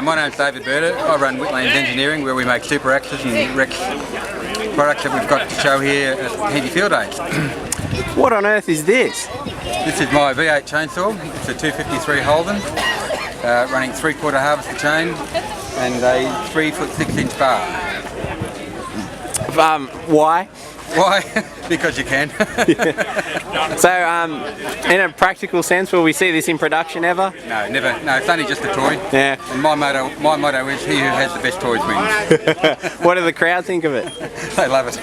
My name's David Birder. I run Whitlands Engineering, where we make super axes and Rex products that we've got to show here at Henty Field Days. What on earth is this? This is my V8 chainsaw. It's a 253 Holden, running 3/4 harvester chain and a 3-foot 6-inch bar. Why? Why? Because you can. So, in a practical sense, will we see this in production ever? No, never. No, it's only just a toy. Yeah. And my motto is, he who has the best toys wins. What do the crowd think of it? They love it.